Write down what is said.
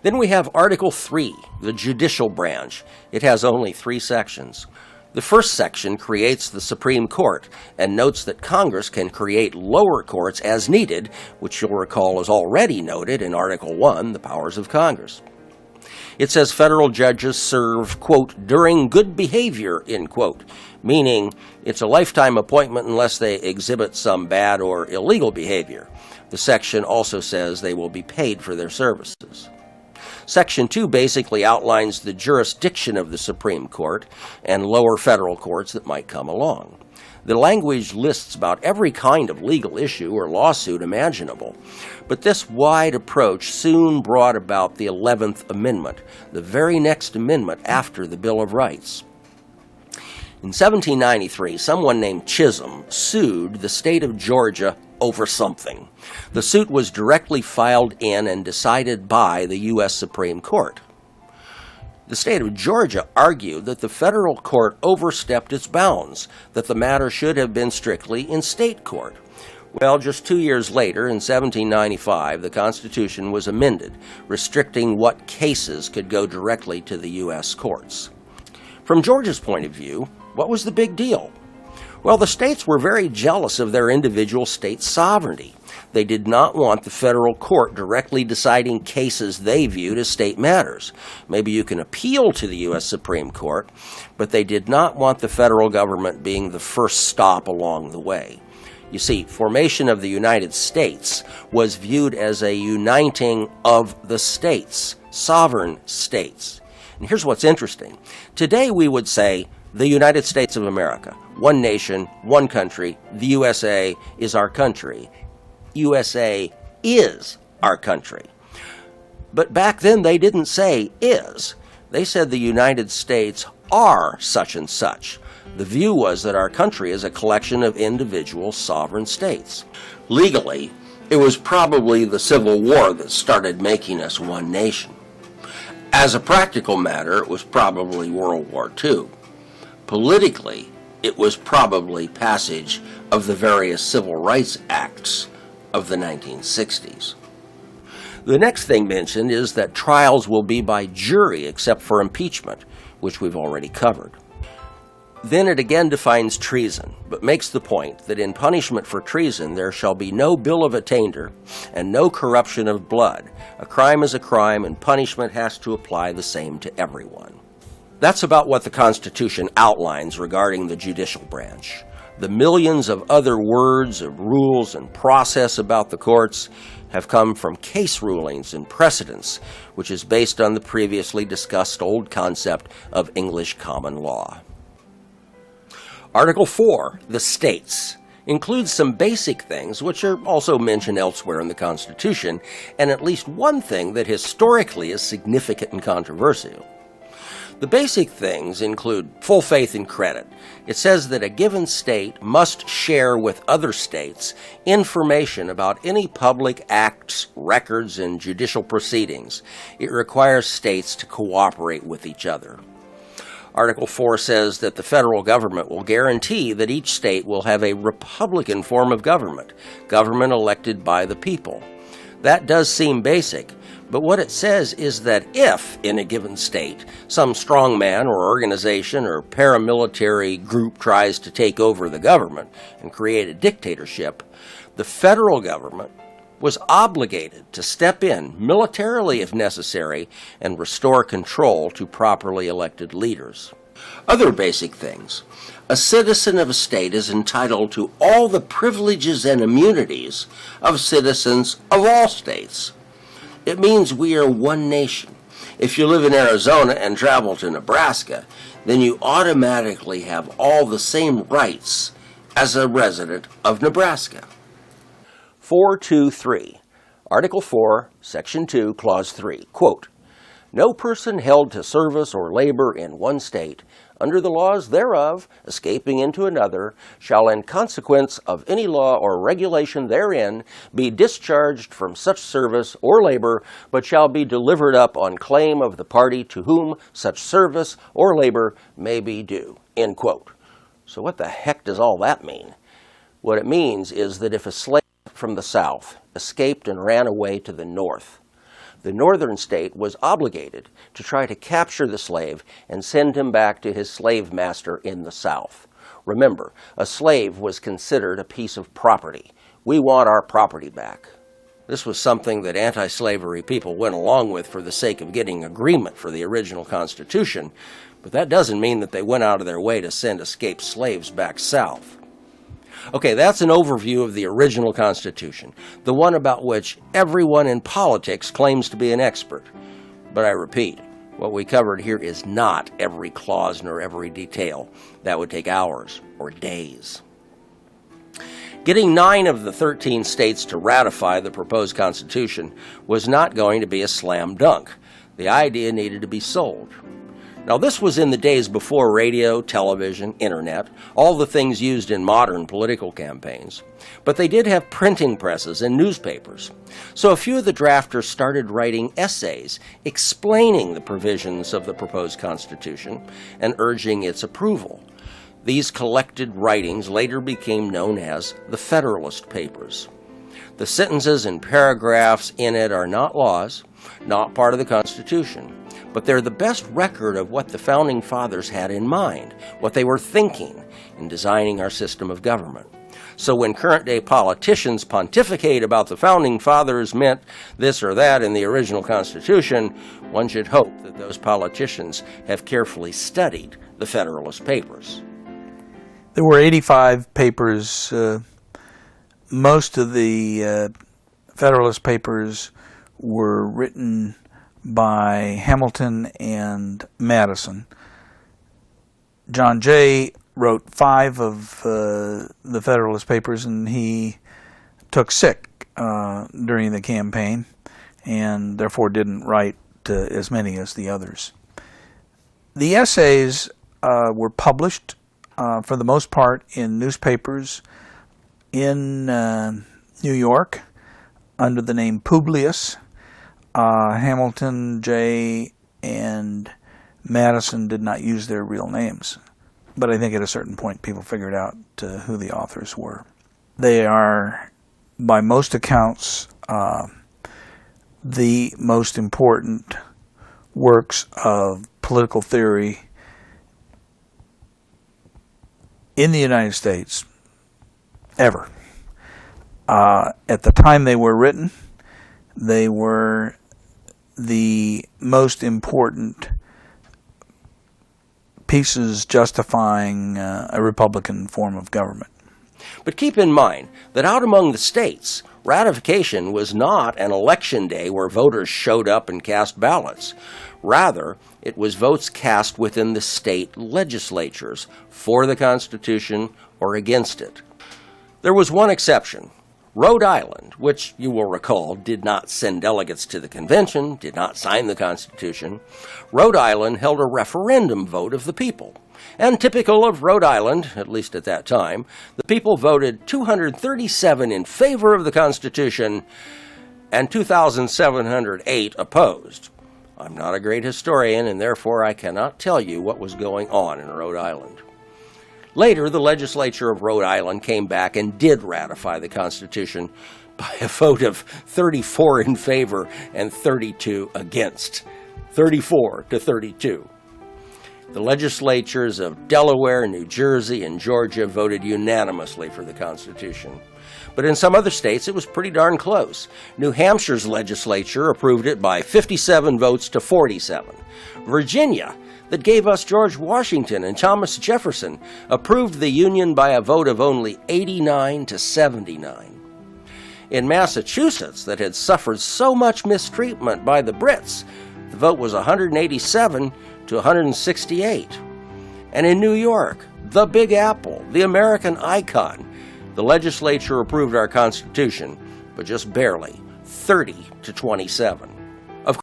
Then we have Article 3, the Judicial Branch. It has only 3 sections. The first section creates the Supreme Court and notes that Congress can create lower courts as needed, which you'll recall is already noted in Article 1, the powers of Congress. It says federal judges serve, quote, during good behavior, end quote, meaning it's a lifetime appointment unless they exhibit some bad or illegal behavior. The section also says they will be paid for their services. Section 2 basically outlines the jurisdiction of the Supreme Court and lower federal courts that might come along. The language lists about every kind of legal issue or lawsuit imaginable, but this wide approach soon brought about the 11th Amendment, the very next amendment after the Bill of Rights. In 1793, someone named Chisholm sued the state of Georgia over something. The suit was directly filed in and decided by the U.S. Supreme Court. The state of Georgia argued that the federal court overstepped its bounds, that the matter should have been strictly in state court. Well, just 2 years later, in 1795, the Constitution was amended, restricting what cases could go directly to the U.S. courts. From Georgia's point of view, what was the big deal? Well, the states were very jealous of their individual state sovereignty. They did not want the federal court directly deciding cases they viewed as state matters. Maybe you can appeal to the U.S. Supreme Court, but they did not want the federal government being the first stop along the way. You see, formation of the United States was viewed as a uniting of the states, sovereign states. And here's what's interesting. Today we would say the United States of America, one nation, one country, the USA is our country. USA is our country. But back then they didn't say is. They said the United States are such and such. The view was that our country is a collection of individual sovereign states. Legally, it was probably the Civil War that started making us one nation. As a practical matter, it was probably World War II. Politically, it was probably passage of the various civil rights acts of the 1960s. The next thing mentioned is that trials will be by jury except for impeachment, which we've already covered. Then it again defines treason, but makes the point that in punishment for treason there shall be no bill of attainder and no corruption of blood. A crime is a crime, and punishment has to apply the same to everyone. That's about what the Constitution outlines regarding the judicial branch. The millions of other words of rules and process about the courts have come from case rulings and precedents, which is based on the previously discussed old concept of English common law. Article 4, the states, includes some basic things which are also mentioned elsewhere in the Constitution, and at least one thing that historically is significant and controversial. The basic things include full faith and credit. It says that a given state must share with other states information about any public acts, records, and judicial proceedings. It requires states to cooperate with each other. Article 4 says that the federal government will guarantee that each state will have a Republican form of government, government elected by the people. That does seem basic, but what it says is that if, in a given state, some strongman or organization or paramilitary group tries to take over the government and create a dictatorship, the federal government was obligated to step in militarily if necessary and restore control to properly elected leaders. Other basic things. A citizen of a state is entitled to all the privileges and immunities of citizens of all states. It means we are one nation. If you live in Arizona and travel to Nebraska, then you automatically have all the same rights as a resident of Nebraska. 423, Article 4, Section 2, Clause 3, quote, "No person held to service or labor in one state, under the laws thereof, escaping into another, shall in consequence of any law or regulation therein be discharged from such service or labor, but shall be delivered up on claim of the party to whom such service or labor may be due." End quote. So what the heck does all that mean? What it means is that if a slave from the South escaped and ran away to the North, the northern state was obligated to try to capture the slave and send him back to his slave master in the South. Remember, a slave was considered a piece of property. We want our property back. This was something that anti-slavery people went along with for the sake of getting agreement for the original Constitution, but that doesn't mean that they went out of their way to send escaped slaves back south. Okay, that's an overview of the original Constitution, the one about which everyone in politics claims to be an expert. But I repeat, what we covered here is not every clause nor every detail. That would take hours or days. Getting 9 of the 13 states to ratify the proposed Constitution was not going to be a slam dunk. The idea needed to be sold. Now, this was in the days before radio, television, internet, all the things used in modern political campaigns. But they did have printing presses and newspapers. So a few of the drafters started writing essays explaining the provisions of the proposed Constitution and urging its approval. These collected writings later became known as the Federalist Papers. The sentences and paragraphs in it are not laws, not part of the Constitution, but they're the best record of what the Founding Fathers had in mind, what they were thinking in designing our system of government. So when current-day politicians pontificate about the Founding Fathers meant this or that in the original Constitution, one should hope that those politicians have carefully studied the Federalist Papers. There were 85 papers. Most of the Federalist Papers were written by Hamilton and Madison. John Jay wrote 5 of the Federalist Papers, and he took sick during the campaign and therefore didn't write as many as the others. The essays were published for the most part in newspapers in New York under the name Publius. Hamilton, Jay, and Madison did not use their real names, but I think at a certain point people figured out who the authors were. They are, by most accounts, the most important works of political theory in the United States ever. At the time they were written, they were the most important pieces justifying a Republican form of government. But keep in mind that out among the states, ratification was not an election day where voters showed up and cast ballots. Rather, it was votes cast within the state legislatures for the Constitution or against it. There was one exception. Rhode Island, which you will recall did not send delegates to the convention, did not sign the Constitution, Rhode Island held a referendum vote of the people. And typical of Rhode Island, at least at that time, the people voted 237 in favor of the Constitution and 2,708 opposed. I'm not a great historian, and therefore I cannot tell you what was going on in Rhode Island. Later, the legislature of Rhode Island came back and did ratify the Constitution by a vote of 34 in favor and 32 against. 34 to 32. The legislatures of Delaware, New Jersey, and Georgia voted unanimously for the Constitution. But in some other states, it was pretty darn close. New Hampshire's legislature approved it by 57 votes to 47. Virginia, that gave us George Washington and Thomas Jefferson, approved the Union by a vote of only 89 to 79. In Massachusetts, that had suffered so much mistreatment by the Brits, the vote was 187 to 168. And in New York, the Big Apple, the American icon, the legislature approved our Constitution, but just barely, 30 to 27.